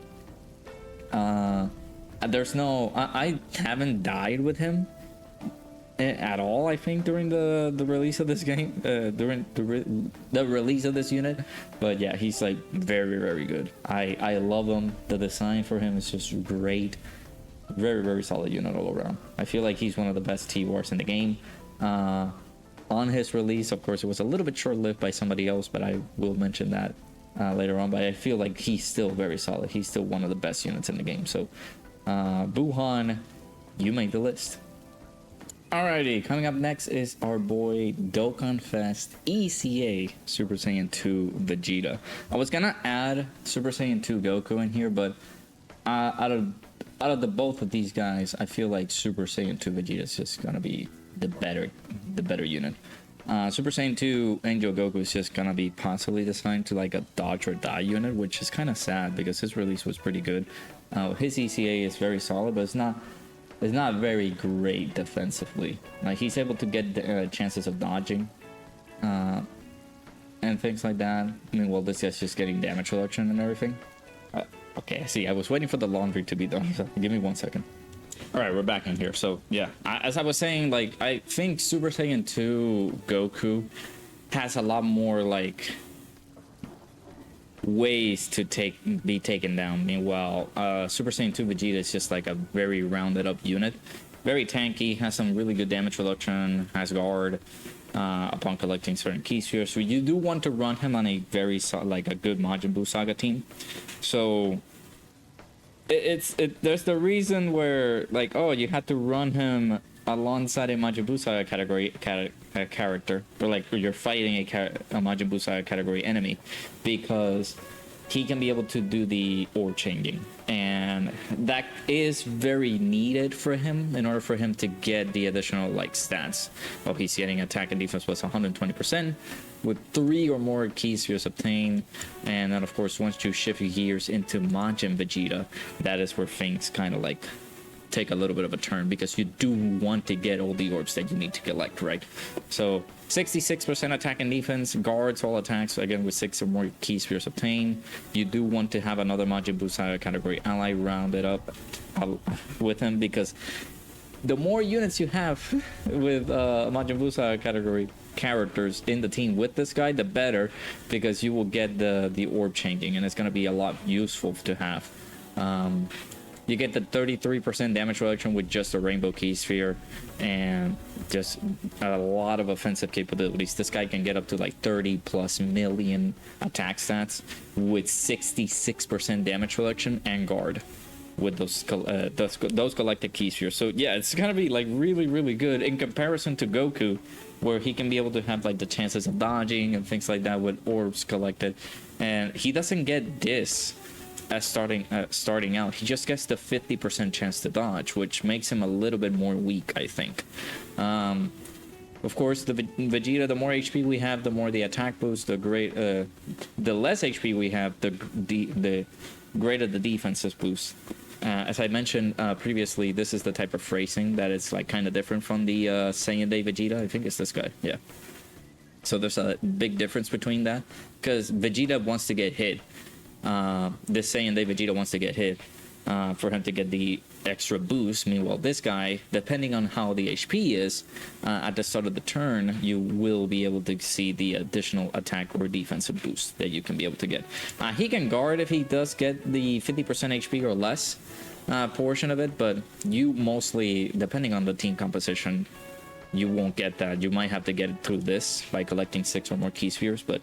There's no... I haven't died with him at all, I think, during the release of this game. During the release of this unit. But yeah, he's like very good. I love him. The design for him is just great. Very solid unit all around. I feel like he's one of the best T-Wars in the game. On his release, of course, it was a little bit short-lived by somebody else, but I will mention that later on. But I feel like he's still very solid. He's still one of the best units in the game. So Buhan, you made the list. Alrighty, coming up next is our boy Dokkan Fest ECA Super Saiyan 2 Vegeta. I was gonna add Super Saiyan 2 Goku in here, but out of the both of these guys, I feel like Super Saiyan 2 Vegeta is just gonna be the better unit. Super Saiyan 2 Angel Goku is just gonna be possibly designed to like a dodge or die unit, which is kind of sad because his release was pretty good. His ECA is very solid, but it's not very great defensively. Like, he's able to get chances of dodging and things like that. I mean, well, this guy's just getting damage reduction and everything. Okay, I see. I was waiting for the laundry to be done. So give me 1 second. All right, we're back in here. So yeah, as I was saying, like, I think Super Saiyan 2 Goku has a lot more like ways to be taken down. Meanwhile, Super Saiyan 2 Vegeta is just like a very rounded up unit, very tanky, has some really good damage reduction, has guard upon collecting certain key spheres. So you do want to run him on a very like a good Majin Buu Saga team. So there's the reason where, like, oh, you had to run him alongside a Majin Buu Saga category character, or like you're fighting a Majin Buu Saga category enemy, because he can be able to do the orb changing, and that is very needed for him in order for him to get the additional like stats. Well, he's getting attack and defense plus 120% with 3 or more key spheres obtained, and then of course once you shift your gears into Majin Vegeta, that is where things kind of like take a little bit of a turn, because you do want to get all the orbs that you need to collect, right? So 66% attack and defense, guards all attacks, again with 6 or more key spheres obtained. You do want to have another Majin Buu Saga category ally rounded up with him, because the more units you have with Majin Buu Saga category characters in the team with this guy, the better, because you will get the orb changing, and it's going to be a lot useful to have. You get the 33% damage reduction with just a rainbow key sphere, and just a lot of offensive capabilities. This guy can get up to like 30+ million attack stats with 66% damage reduction and guard with those collected key spheres. So yeah, it's gonna be like really good in comparison to Goku, where he can be able to have like the chances of dodging and things like that with orbs collected, and he doesn't get this as starting out. He just gets the 50% chance to dodge, which makes him a little bit more weak, I think. Of course, the Vegeta, the more HP we have, the more the attack boost. The less HP we have, the greater the defenses boost. As I mentioned previously, this is the type of phrasing that is like kind of different from the Saiyan Day Vegeta. I think it's this guy, yeah. So there's a big difference between that, because Vegeta wants to get hit. This Saiyan Day Vegeta wants to get hit for him to get the extra boost. Meanwhile, this guy, depending on how the HP is at the start of the turn, you will be able to see the additional attack or defensive boost that you can be able to get. He can guard if he does get the 50% HP or less portion of it, but you mostly, depending on the team composition, you won't get that. You might have to get it through this by collecting 6 or more key spheres, but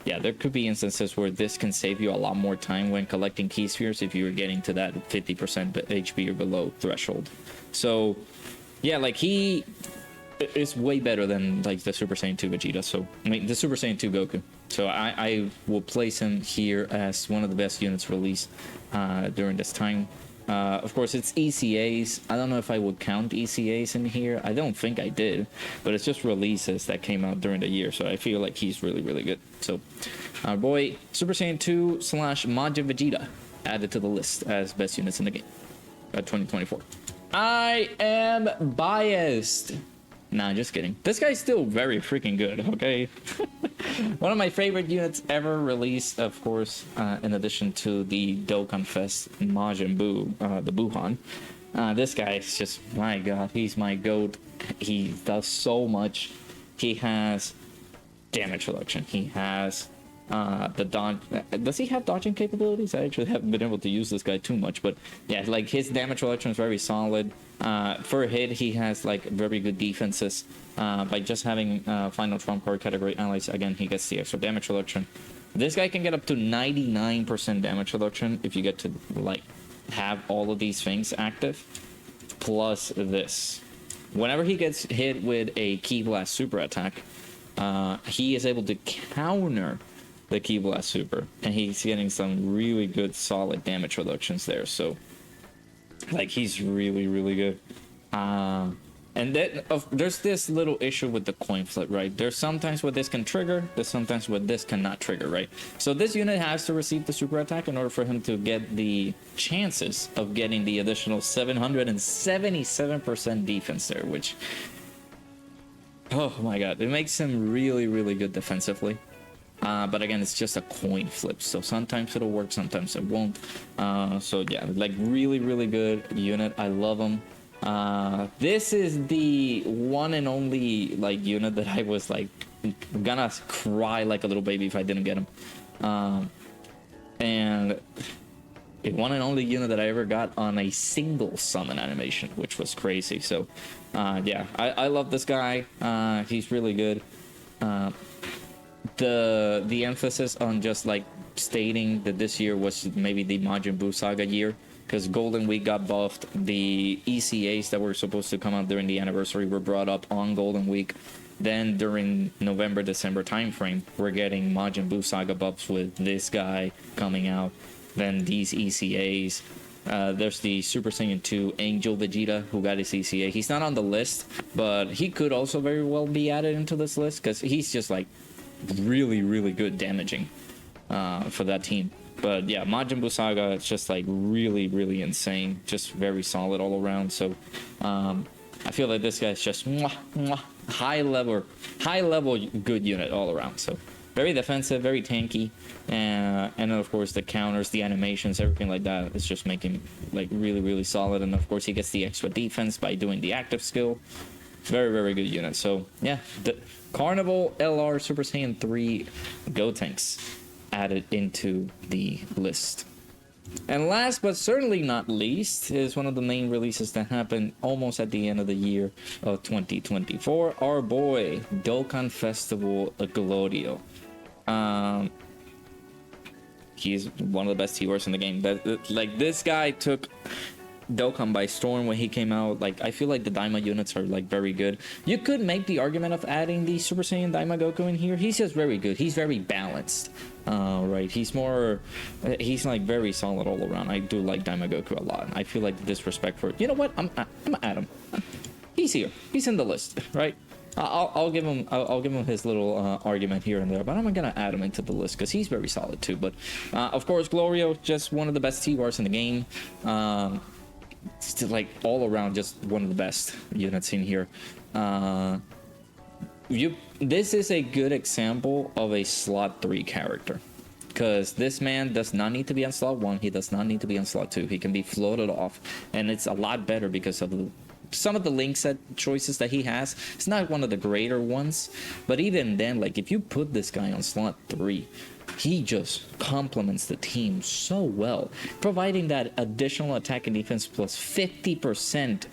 yeah, there could be instances where this can save you a lot more time when collecting key spheres if you're getting to that 50% HP or below threshold. So yeah, like, he is way better than like the Super Saiyan 2 Vegeta, so I mean the Super Saiyan 2 Goku. So I will place him here as one of the best units released during this time. Of course, it's ECAs. I don't know if I would count ECAs in here. I don't think I did, but it's just releases that came out during the year, so I feel like he's really good. So our boy Super Saiyan 2 / Majin Vegeta added to the list as best units in the game 2024. I am biased. Nah, just kidding. This guy's still very freaking good, okay? One of my favorite units ever released, of course, in addition to the Dokkan Fest Majin Buu, the Buuhan. This guy is just, my god, he's my goat. He does so much. He has damage reduction. He has the dodge. Does he have dodging capabilities? I actually haven't been able to use this guy too much, but yeah, like, his damage reduction is very solid. For a hit, he has like very good defenses. By just having final trump card category allies, again, he gets the extra damage reduction. This guy can get up to 99% damage reduction if you get to like have all of these things active, plus this. Whenever he gets hit with a Ki Blast super attack, he is able to counter the Ki Blast super, and he's getting some really good solid damage reductions there. So like, he's really good. And then there's this little issue with the coin flip, right? There's sometimes where this can trigger, there's sometimes where this cannot trigger, right? So this unit has to receive the super attack in order for him to get the chances of getting the additional 777% defense there, which, oh my god, it makes him really, really good defensively. But again, it's just a coin flip, so sometimes it'll work, sometimes it won't. So yeah, like really, really good unit. I love him. This is the one and only like unit that I was like gonna cry like a little baby if I didn't get him. And the one and only unit that I ever got on a single summon animation, which was crazy. So yeah, I love this guy. He's really good. The emphasis on just like stating that this year was maybe the Majin Buu Saga year, because Golden Week got buffed. The ECAs that were supposed to come out during the anniversary were brought up on Golden Week. Then during November, December timeframe, we're getting Majin Buu Saga buffs with this guy coming out. Then these ECAs. There's the Super Saiyan 2 Angel Vegeta who got his ECA. He's not on the list, but he could also very well be added into this list because he's just like really, really good damaging for that team. But yeah, Majin Buu Saga, it's just like really, really insane. Just very solid all around. So I feel like this guy's just high level good unit all around. So very defensive, very tanky, and then of course the counters, the animations, everything like that is just making like really, really solid. And of course he gets the extra defense by doing the active skill. Very, very good unit. So yeah, the Carnival LR Super Saiyan 3 Gotenks added into the list. And last but certainly not least is one of the main releases that happened almost at the end of the year of 2024. Our boy Dokkan Festival Glorio. He's one of the best T-Wars in the game. Like this guy took Dokkan by storm when he came out. Like I feel like the Daima units are like very good. You could make the argument of adding the Super Saiyan Daima Goku in here. He's just very good. He's very balanced. Right, he's like very solid all around. I do like Daima Goku a lot. I feel like the disrespect for it. You know what? I'm gonna add him. He's here. He's in the list, right? I'll give him his little argument here and there, but I'm gonna add him into the list because he's very solid too. But of course, Glorio, just one of the best T-Wars in the game. Still, like all around, just one of the best units in here. This is a good example of a slot 3 character, because this man does not need to be on slot 1. He does not need to be on slot 2. He can be floated off, and it's a lot better because of some of the link set choices that he has. It's not one of the greater ones, but even then, like if you put this guy on slot 3, he just complements the team so well, providing that additional attack and defense plus 50%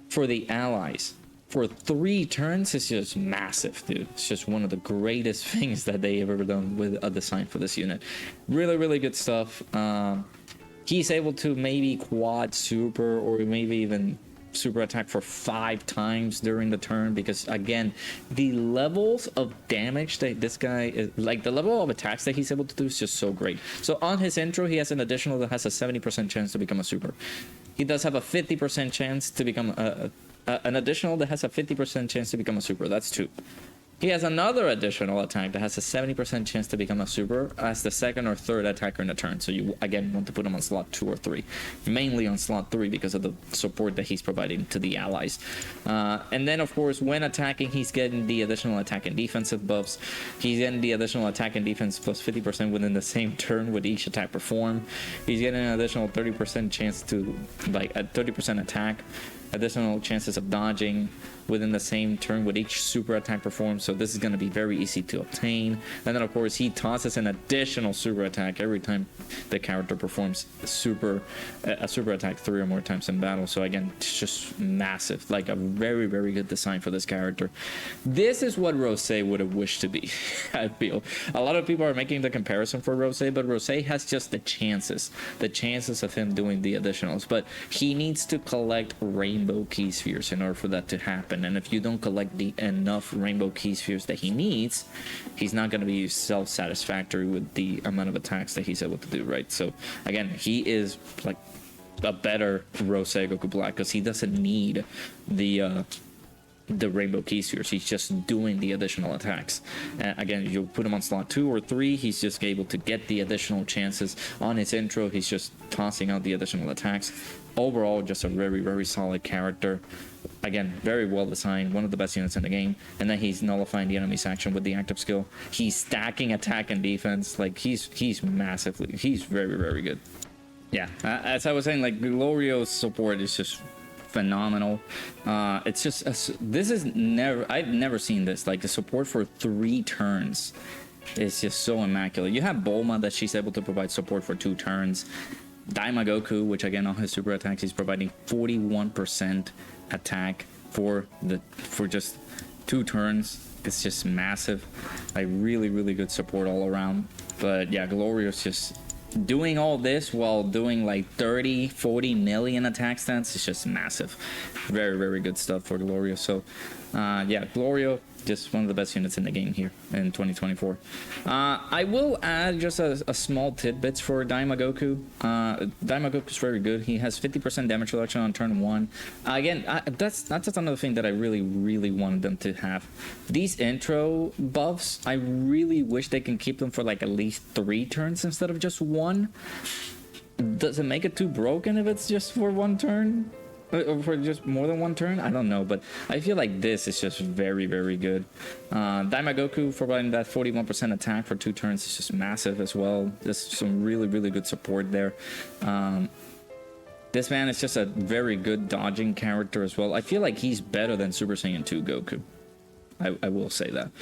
for the allies for 3 turns is just massive, dude. It's just one of the greatest things that they ever done with a design for this unit. Really, really good stuff. He's able to maybe quad super or maybe even super attack for 5 times during the turn, because again, the levels of damage that this guy is, like the level of attacks that he's able to do is just so great. So on his intro, he has an additional that has a 70% chance to become a super. He does have a 50% chance to become an additional that has a 50% chance to become a super. That's 2. He has another additional attack that has a 70% chance to become a super as the second or third attacker in a turn. So you, again, want to put him on slot 2 or 3. Mainly on slot 3 because of the support that he's providing to the allies. And then, of course, when attacking, he's getting the additional attack and defensive buffs. He's getting the additional attack and defense plus 50% within the same turn with each attack performed. He's getting an additional 30% chance to, like, a 30% attack. Additional chances of dodging within the same turn with each super attack performed, so this is going to be very easy to obtain. And then of course he tosses an additional super attack every time the character performs a super attack 3 or more times in battle. So again, it's just massive, like a very, very good design for this character. This is what Rose would have wished to be. I feel a lot of people are making the comparison for Rose, but Rose has just the chances of him doing the additionals, but he needs to collect rainbow key spheres in order for that to happen. And if you don't collect enough rainbow key spheres that he needs, he's not going to be self-satisfactory with the amount of attacks that he's able to do, right? So again, he is like a better Rose Goku Black because he doesn't need the the Rainbow Key series. He's just doing the additional attacks. Again, you put him on slot 2 or 3, he's just able to get the additional chances. On his intro, he's just tossing out the additional attacks. Overall, just a very, very solid character. Again, very well designed, one of the best units in the game. And then he's nullifying the enemy's action with the active skill. He's stacking attack and defense. Like, he's very, very good. Yeah, as I was saying, like, Glorio's support is just phenomenal. It's just I've never seen this. Like, the support for 3 turns is just so immaculate. You have Bulma that she's able to provide support for 2 turns. Daimagoku, which again on his super attacks he's providing 41% attack for just 2 turns. It's just massive. Like, really, really good support all around. But yeah, Glorio's just doing all this while doing like 30-40 million attack stats is just massive. Very, very good stuff for Glorio. So yeah, Glorio, just one of the best units in the game here in 2024. I will add just a small tidbits for Daimagoku. Daimagoku is very good. He has 50% damage reduction on turn 1. Again, that's just another thing that I really, really wanted them to have. These intro buffs, I really wish they can keep them for like at least 3 turns instead of just 1. Does it make it too broken if it's just for 1 turn? Or for just more than 1 turn? I don't know, but I feel like this is just very, very good. Daimagoku providing that 41% attack for 2 turns is just massive as well. There's some really, really good support there. This man is just a very good dodging character as well. I feel like he's better than Super Saiyan 2 Goku. I will say that.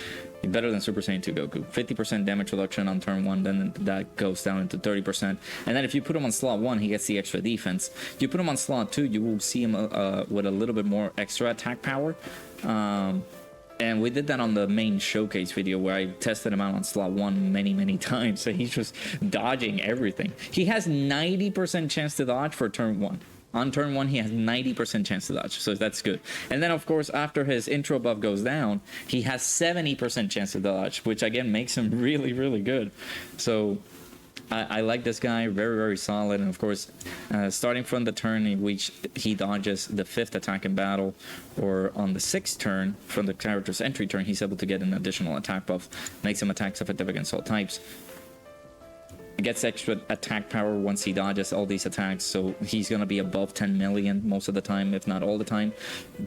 He's better than Super Saiyan 2 Goku. 50% damage reduction on turn 1, then that goes down into 30%. And then if you put him on slot 1, he gets the extra defense. You put him on slot 2, you will see him with a little bit more extra attack power. And we did that on the main showcase video where I tested him out on slot 1 many times. So he's just dodging everything. He has 90% chance to dodge for turn 1. On turn 1, he has 90% chance to dodge, so that's good. And then, of course, after his intro buff goes down, he has 70% chance to dodge, which, again, makes him really, really good. So I like this guy, very, very solid. And, of course, starting from the turn in which he dodges the 5th attack in battle, or on the 6th turn, from the character's entry turn, he's able to get an additional attack buff, makes him attacks effective against all types. Gets extra attack power once he dodges all these attacks, so he's gonna be above 10 million most of the time, if not all the time.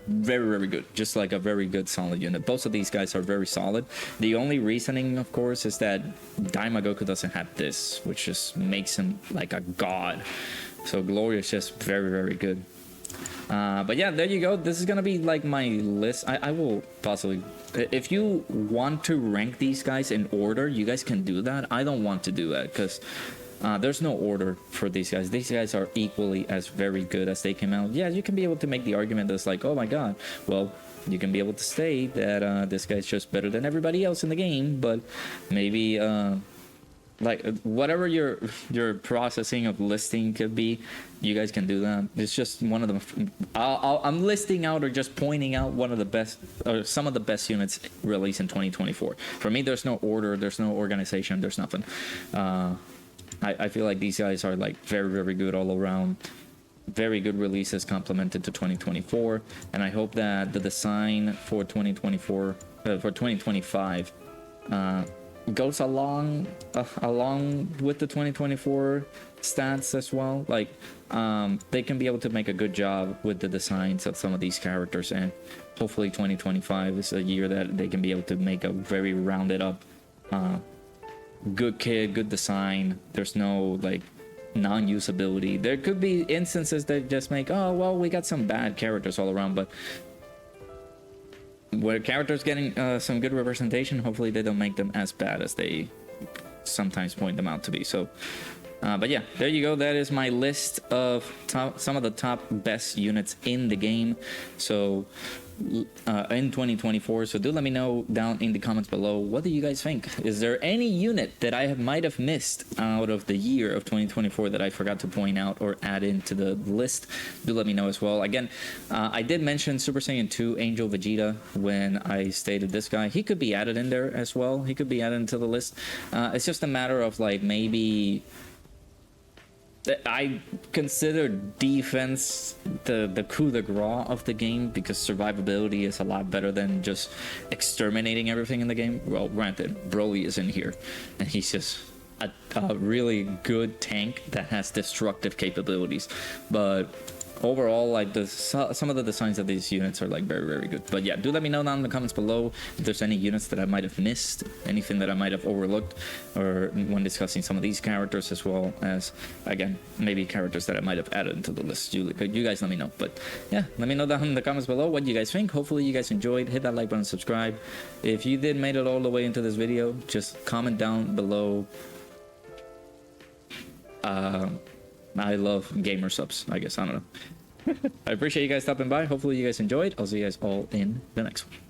Very, very good. Just like a very good solid unit. Both of these guys are very solid. The only reasoning, of course, is that Daimagoku doesn't have this, which just makes him like a god. So Gloria is just very, very good. But yeah, there you go. This is gonna be like my list. I will possibly, if you want to rank these guys in order, you guys can do that. I don't want to do that because there's no order for these guys. These guys are equally as very good as they came out. Yeah, you can be able to make the argument that's like, oh my god, well, you can be able to state that this guy's just better than everybody else in the game, but maybe like whatever your processing of listing could be, you guys can do that. It's just one of them. I'm listing out or just pointing out one of the best, or some of the best units released in 2024. For me, there's no order, there's no organization, there's nothing. I feel like these guys are like very, very good all around. Very good releases complemented to 2024, and I hope that the design for 2024 for 2025 goes along with the 2024 stats as well. Like they can be able to make a good job with the designs of some of these characters, and hopefully 2025 is a year that they can be able to make a very rounded up good kid, good design. There's no like non-usability. There could be instances that just make, oh well, we got some bad characters all around, but where characters getting some good representation, hopefully they don't make them as bad as they sometimes point them out to be. So but yeah, there you go. That is my list of some of the top best units in the game, so in 2024. So do let me know down in the comments below, what do you guys think? Is there any unit that I might have missed out of the year of 2024 that I forgot to point out or add into the list? Do let me know as well. Again, I did mention Super Saiyan 2 Angel Vegeta when I stated this guy. He could be added in there as well. He could be added into the list. It's just a matter of like maybe I consider defense the coup de grace of the game, because survivability is a lot better than just exterminating everything in the game. Well, granted, Broly is in here, and he's just a really good tank that has destructive capabilities, but overall, like some of the designs of these units are like very, very good. But yeah, do let me know down in the comments below if there's any units that I might have missed, anything that I might have overlooked, or when discussing some of these characters, as well as, again, maybe characters that I might have added into the list. You guys let me know. But yeah, let me know down in the comments below what you guys think. Hopefully you guys enjoyed. Hit that like button, subscribe. If you did made it all the way into this video, just comment down below. I love GamerSupps, I guess. I don't know. I appreciate you guys stopping by. Hopefully you guys enjoyed. I'll see you guys all in the next one.